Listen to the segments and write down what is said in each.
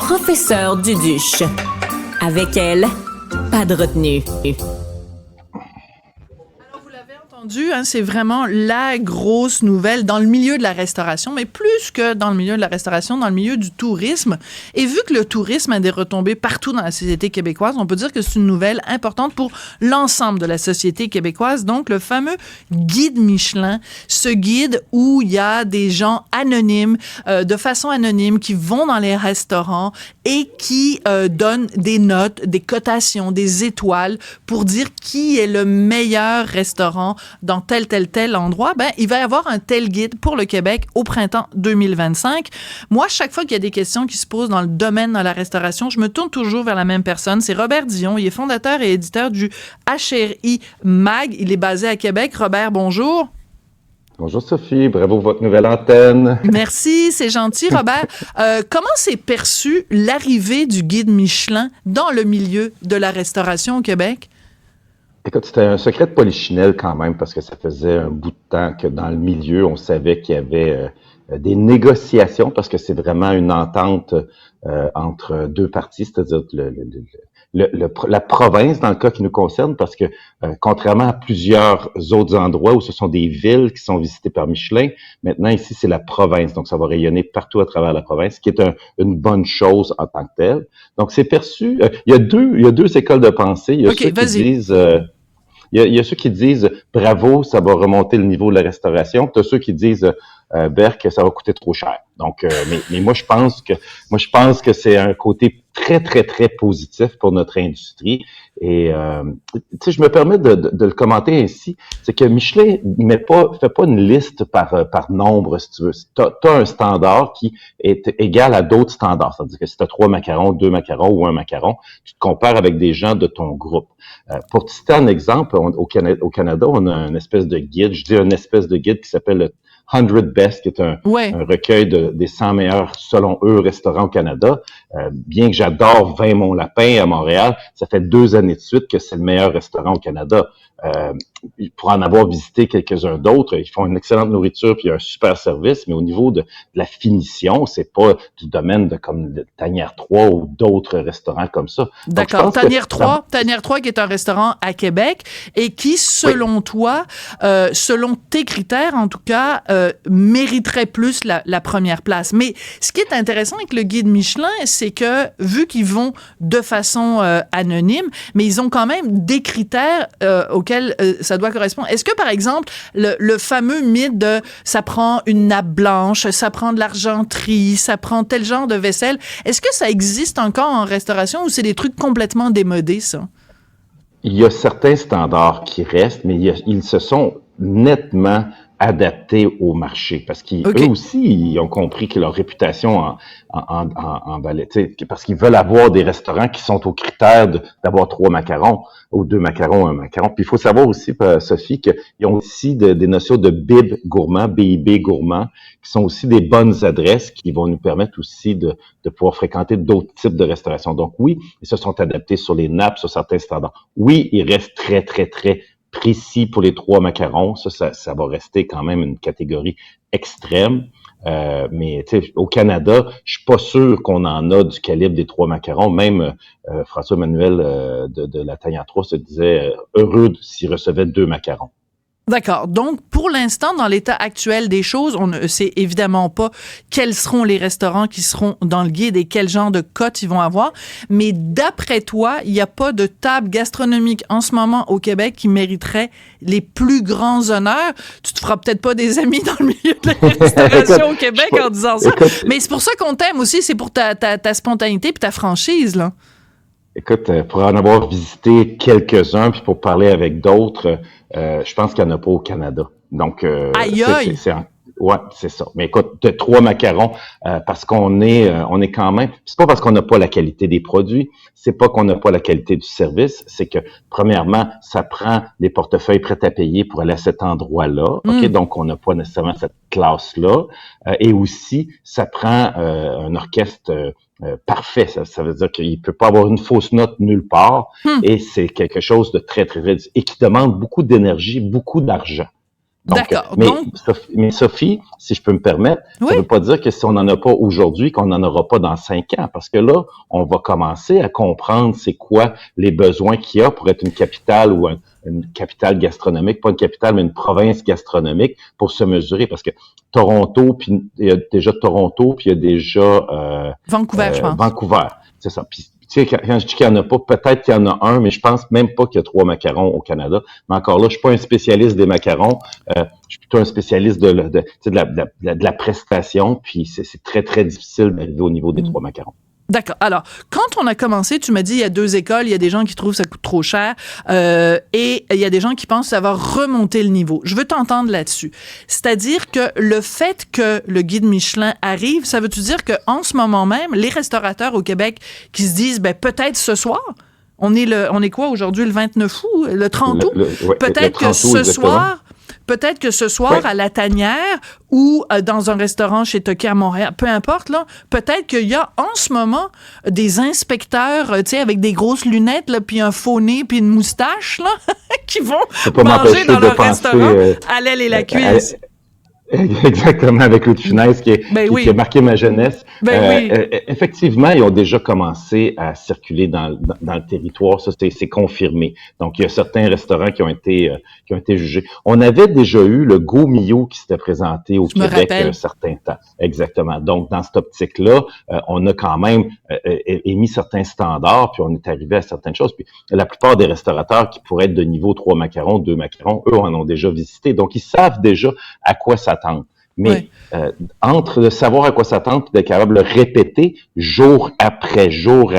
professeure Duduche. Avec elle, pas de retenue. Hein, c'est vraiment la grosse nouvelle dans le milieu de la restauration, mais plus que dans le milieu de la restauration, dans le milieu du tourisme. Et vu que le tourisme a des retombées partout dans la société québécoise, on peut dire que c'est une nouvelle importante pour l'ensemble de la société québécoise. Donc, le fameux guide Michelin, ce guide où il y a des gens anonymes, de façon anonyme, qui vont dans les restaurants et qui donnent des notes, des cotations, des étoiles pour dire qui est le meilleur restaurant dans tel endroit, ben, il va y avoir un tel guide pour le Québec au printemps 2025. Moi, chaque fois qu'il y a des questions qui se posent dans le domaine de la restauration, je me tourne toujours vers la même personne. C'est Robert Dion. Il est fondateur et éditeur du HRI Mag. Il est basé à Québec. Robert, bonjour. Bonjour Sophie, bravo pour votre nouvelle antenne. Merci, c'est gentil Robert. Comment s'est perçue l'arrivée du guide Michelin dans le milieu de la restauration au Québec? Écoute, c'était un secret de polichinelle quand même, parce que ça faisait un bout de temps que dans le milieu, on savait qu'il y avait des négociations, parce que c'est vraiment une entente entre deux parties, c'est-à-dire la province, dans le cas qui nous concerne, parce que contrairement à plusieurs autres endroits où ce sont des villes qui sont visitées par Michelin, maintenant ici c'est la province, donc ça va rayonner partout à travers la province, ce qui est une bonne chose en tant que telle. Donc c'est perçu. Il y a deux écoles de pensée. Il y a ceux qui disent il y a ceux qui disent bravo, ça va remonter le niveau de la restauration. Puis, tu as ceux qui disent Berk, ça va coûter trop cher. Donc, mais moi je pense que c'est un côté très très très positif pour notre industrie. Et tu sais, je me permets de le commenter ainsi, c'est que Michelin fait pas une liste par nombre, si tu veux. T'as un standard qui est égal à d'autres standards. C'est-à-dire que si tu as 3 macarons, 2 macarons ou 1 macaron, tu te compares avec des gens de ton groupe. Pour te citer un exemple, au Canada, on a une espèce de guide, je dis une espèce de guide qui s'appelle le 100 Best, qui est un recueil des 100 meilleurs, selon eux, restaurants au Canada. Bien que j'adore Vin Mon Lapin à Montréal, ça fait 2 années de suite que c'est le meilleur restaurant au Canada. Pour en avoir visité quelques-uns d'autres, ils font une excellente nourriture puis un super service, mais au niveau de la finition, c'est pas du domaine de comme le Tanière 3 ou d'autres restaurants comme ça. D'accord. Tanière 3 qui est un restaurant à Québec et qui, selon toi, selon tes critères en tout cas, mériterait plus la première place. Mais ce qui est intéressant avec le guide Michelin, c'est que vu qu'ils vont de façon anonyme, mais ils ont quand même des critères auxquels ça doit correspondre. Est-ce que, par exemple, le fameux mythe de ça prend une nappe blanche, ça prend de l'argenterie, ça prend tel genre de vaisselle, est-ce que ça existe encore en restauration ou c'est des trucs complètement démodés, ça? Il y a certains standards qui restent, mais ils se sont nettement adaptés au marché parce qu'eux aussi, ils ont compris que leur réputation en valait, parce qu'ils veulent avoir des restaurants qui sont aux critères d'avoir 3 macarons ou 2 macarons, 1 macaron. Puis il faut savoir aussi, Sophie, qu'ils ont aussi des notions de BIB gourmand, BIB gourmand, qui sont aussi des bonnes adresses qui vont nous permettre aussi de pouvoir fréquenter d'autres types de restauration. Donc oui, ils se sont adaptés sur les nappes, sur certains standards. Oui, ils restent très, très, très précis pour les 3 macarons. Ça va rester quand même une catégorie extrême. Mais au Canada, je suis pas sûr qu'on en a du calibre des 3 macarons. Même François-Emmanuel de la Tanière 3 se disait heureux s'il recevait 2 macarons. D'accord. Donc, pour l'instant, dans l'état actuel des choses, on ne sait évidemment pas quels seront les restaurants qui seront dans le guide et quel genre de cotes ils vont avoir. Mais d'après toi, il n'y a pas de table gastronomique en ce moment au Québec qui mériterait les plus grands honneurs. Tu te feras peut-être pas des amis dans le milieu de la restauration au Québec en disant ça. Mais c'est pour ça qu'on t'aime aussi. C'est pour ta spontanéité puis ta franchise, là. Écoute, pour en avoir visité quelques-uns, puis pour parler avec d'autres, je pense qu'il n'y en a pas au Canada. Donc, aïe! Ouais, c'est ça. Mais écoute, de 3 macarons, parce qu'on est quand même. C'est pas parce qu'on n'a pas la qualité des produits, c'est pas qu'on n'a pas la qualité du service, c'est que premièrement, ça prend des portefeuilles prêts à payer pour aller à cet endroit-là. Ok, donc on n'a pas nécessairement cette classe-là, et aussi ça prend un orchestre. Parfait, ça veut dire qu'il peut pas avoir une fausse note nulle part et c'est quelque chose de très, très, très et qui demande beaucoup d'énergie, beaucoup d'argent. Donc, D'accord. mais Sophie, si je peux me permettre, ça Oui. ne veut pas dire que si on n'en a pas aujourd'hui, qu'on n'en aura pas dans 5 ans. Parce que là, on va commencer à comprendre c'est quoi les besoins qu'il y a pour être une capitale ou une capitale gastronomique, pas une capitale, mais une province gastronomique pour se mesurer. Parce que Toronto, puis il y a déjà Toronto, puis il y a déjà Vancouver, je pense. Vancouver. C'est ça. Puis, tu sais, quand je dis qu'il n'y en a pas, peut-être qu'il y en a un, mais je pense même pas qu'il y a 3 macarons au Canada. Mais encore là, je suis pas un spécialiste des macarons. Je suis plutôt un spécialiste de la prestation. Puis c'est très, très difficile d'arriver au niveau des 3 macarons. D'accord. Alors, quand on a commencé, tu m'as dit, il y a 2 écoles, il y a des gens qui trouvent que ça coûte trop cher et il y a des gens qui pensent que ça va remonter le niveau. Je veux t'entendre là-dessus. C'est-à-dire que le fait que le guide Michelin arrive, ça veut-tu dire qu'en ce moment même, les restaurateurs au Québec qui se disent, ben peut-être ce soir, on est quoi aujourd'hui, le 29 août, le 30 août? Peut-être que ce soir... Peut-être que ce soir, Oui. à La Tanière ou dans un restaurant chez Toki à Montréal, peu importe, là, peut-être qu'il y a en ce moment des inspecteurs, tu sais, avec des grosses lunettes, là, puis un faux nez, puis une moustache, là, qui vont manger dans leur restaurant à l'aile et la cuisse. Exactement, avec Louis de Funès qui a marqué ma jeunesse. Effectivement, ils ont déjà commencé à circuler dans le territoire. Ça, c'est confirmé. Donc, il y a certains restaurants qui ont été jugés. On avait déjà eu le Go Mio qui s'était présenté au Québec un certain temps. Exactement. Donc, dans cette optique-là, on a quand même émis certains standards, puis on est arrivé à certaines choses. Puis, la plupart des restaurateurs qui pourraient être de niveau 3 macarons, 2 macarons, eux en ont déjà visité. Donc, ils savent déjà à quoi s'attendre. Mais entre de savoir à quoi s'attendre et d'être capable de le répéter jour après jour,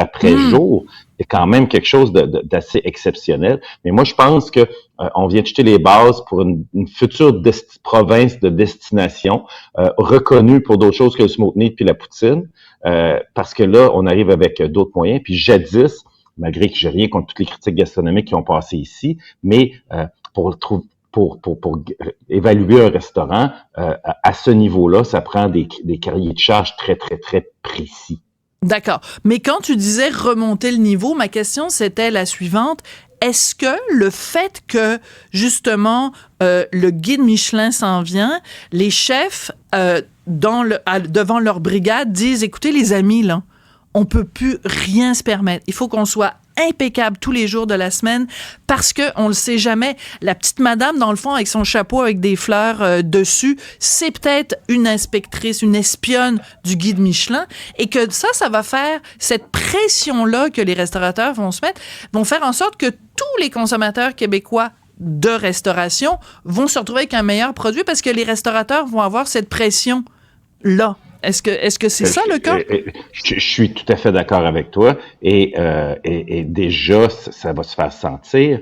c'est quand même quelque chose d'assez exceptionnel. Mais moi, je pense que on vient de jeter les bases pour une future province de destination reconnue pour d'autres choses que le smoked meat puis la poutine, parce que là, on arrive avec d'autres moyens. Puis jadis, malgré que j'ai rien contre toutes les critiques gastronomiques qui ont passé ici, mais pour évaluer un restaurant à ce niveau-là, ça prend des cahiers de charges très, très, très précis. D'accord. Mais quand tu disais remonter le niveau, ma question, c'était la suivante. Est-ce que le fait que, justement, le guide Michelin s'en vient, les chefs, devant leur brigade, disent, écoutez, les amis, là, on peut plus rien se permettre. Il faut qu'on soit impeccable tous les jours de la semaine parce que on le sait jamais. La petite madame dans le fond avec son chapeau avec des fleurs dessus, c'est peut-être une inspectrice, une espionne du guide Michelin et que ça va faire cette pression-là que les restaurateurs vont se mettre, vont faire en sorte que tous les consommateurs québécois de restauration vont se retrouver avec un meilleur produit parce que les restaurateurs vont avoir cette pression-là. Est-ce que c'est ça le cas? Je suis tout à fait d'accord avec toi et déjà ça va se faire sentir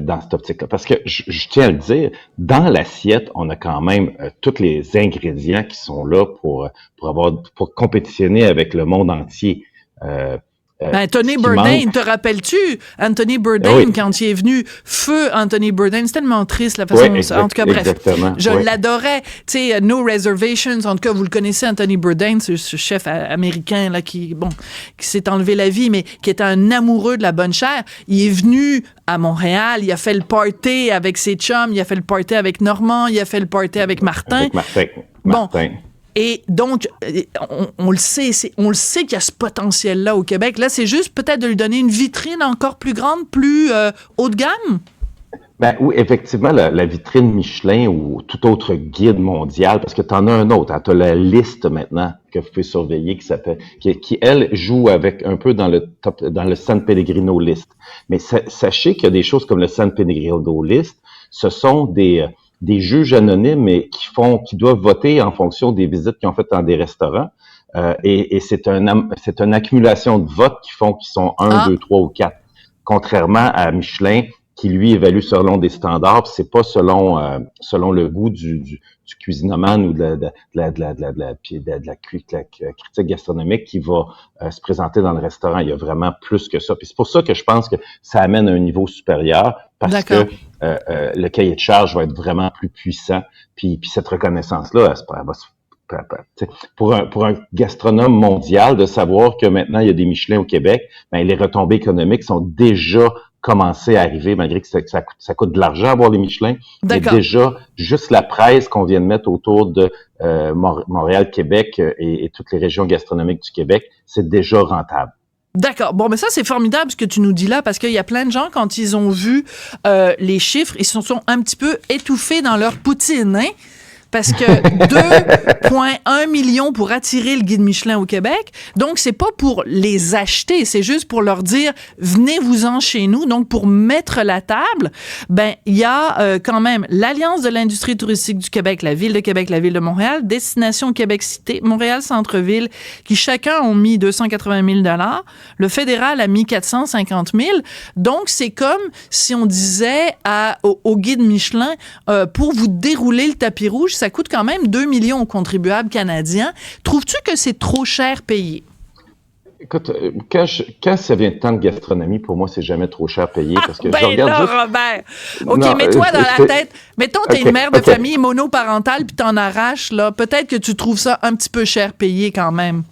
dans cette optique-là parce que je tiens à le dire, dans l'assiette on a quand même tous les ingrédients qui sont là pour compétitionner avec le monde entier. Anthony Bourdain, te rappelles-tu? Anthony Bourdain, quand il est venu, feu Anthony Bourdain, c'est tellement triste la façon dont ça. En tout cas, bref, je l'adorais. Tu sais, No Reservations, en tout cas, vous le connaissez, Anthony Bourdain, ce chef américain là qui s'est enlevé la vie, mais qui était un amoureux de la bonne chair. Il est venu à Montréal, il a fait le party avec ses chums, il a fait le party avec Normand, il a fait le party avec Martin. Martin. Et donc, on le sait qu'il y a ce potentiel-là au Québec. Là, c'est juste peut-être de lui donner une vitrine encore plus grande, plus haut de gamme. Ben oui, effectivement, la vitrine Michelin ou tout autre guide mondial, parce que tu en as un autre, hein, tu as la liste maintenant que vous pouvez surveiller qui elle joue avec un peu dans le San Pellegrino list. Mais sachez qu'il y a des choses comme le San Pellegrino list, ce sont des juges anonymes qui doivent voter en fonction des visites qu'ils ont faites dans des restaurants. Et c'est une accumulation de votes qui sont 1, 2, 3 ou 4. Contrairement à Michelin, qui lui évalue selon des standards, c'est pas selon le goût du cuisinomane ou de la critique gastronomique qui va se présenter dans le restaurant. Il y a vraiment plus que ça. Puis c'est pour ça que je pense que ça amène à un niveau supérieur parce que le cahier de charge va être vraiment plus puissant. Puis cette reconnaissance-là, elle va se pour un gastronome mondial de savoir que maintenant il y a des Michelin au Québec, ben les retombées économiques sont déjà commencer à arriver, malgré que ça coûte de l'argent avoir les Michelin. Mais déjà, juste la presse qu'on vient de mettre autour de Montréal, Québec et toutes les régions gastronomiques du Québec, c'est déjà rentable. D'accord. Bon, mais ça, c'est formidable ce que tu nous dis là, parce qu'il y a plein de gens, quand ils ont vu les chiffres, ils se sont un petit peu étouffés dans leur poutine, hein? Parce que 2,1 millions pour attirer le guide Michelin au Québec. Donc, c'est pas pour les acheter, c'est juste pour leur dire, venez-vous-en chez nous. Donc, pour mettre la table, ben, il y a quand même l'Alliance de l'industrie touristique du Québec, la Ville de Québec, la Ville de Montréal, Destination Québec Cité, Montréal Centre-Ville, qui chacun ont mis 280 000 $. Le fédéral a mis 450 000 $. Donc, c'est comme si on disait au guide Michelin, pour vous dérouler le tapis rouge, ça coûte quand même 2 millions aux contribuables canadiens. Trouves-tu que c'est trop cher payé? Écoute, quand ça vient de temps de gastronomie, pour moi, c'est jamais trop cher payé parce que je regarde là, juste... Robert! OK, Non, mets-toi dans la tête. Mettons, t'es une mère de famille monoparentale puis t'en arraches, là. Peut-être que tu trouves ça un petit peu cher payé quand même.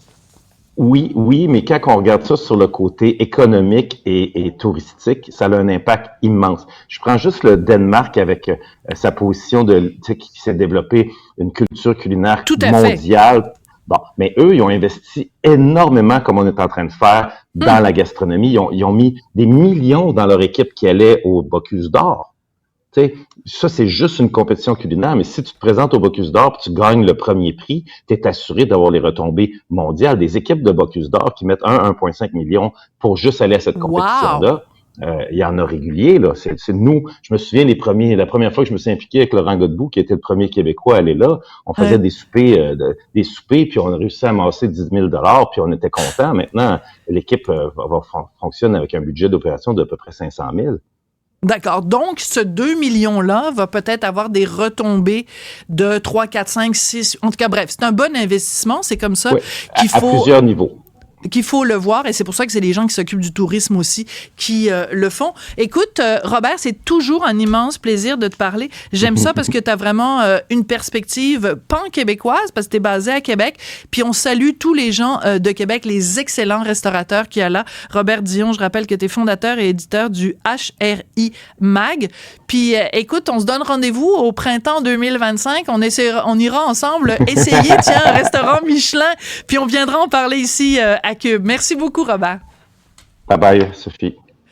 Oui, mais quand on regarde ça sur le côté économique et touristique, ça a un impact immense. Je prends juste le Danemark avec sa position qui s'est développé une culture culinaire mondiale. Bon, mais eux, ils ont investi énormément, comme on est en train de faire, dans la gastronomie. Ils ont mis des millions dans leur équipe qui allait au Bocuse d'Or. Tu sais, ça, c'est juste une compétition culinaire, mais si tu te présentes au Bocuse d'Or et tu gagnes le premier prix, tu es assuré d'avoir les retombées mondiales. Des équipes de Bocuse d'Or qui mettent 1,5 million pour juste aller à cette compétition-là. Il y en a réguliers, là. C'est nous. Je me souviens la première fois que je me suis impliqué avec Laurent Godbout, qui était le premier Québécois à aller là. On faisait des soupers, puis on a réussi à amasser 10 000 $, puis on était contents. Maintenant, l'équipe fonctionne avec un budget d'opération d'à peu près 500 000. D'accord. Donc, ce 2 millions-là va peut-être avoir des retombées de 3, 4, 5, 6. En tout cas, bref, c'est un bon investissement. C'est comme ça qu'il faut... À plusieurs niveaux. Qu'il faut le voir, et c'est pour ça que c'est les gens qui s'occupent du tourisme aussi qui le font. Écoute, Robert, c'est toujours un immense plaisir de te parler. J'aime ça parce que tu as vraiment une perspective pan-québécoise, parce que tu es basé à Québec, puis on salue tous les gens de Québec, les excellents restaurateurs qu'il y a là. Robert Dion, je rappelle que tu es fondateur et éditeur du HRI Mag. Puis écoute, on se donne rendez-vous au printemps 2025. On ira ensemble essayer, tiens, un restaurant Michelin, puis on viendra en parler ici à Cube. Merci beaucoup, Robert. Bye bye, Sophie.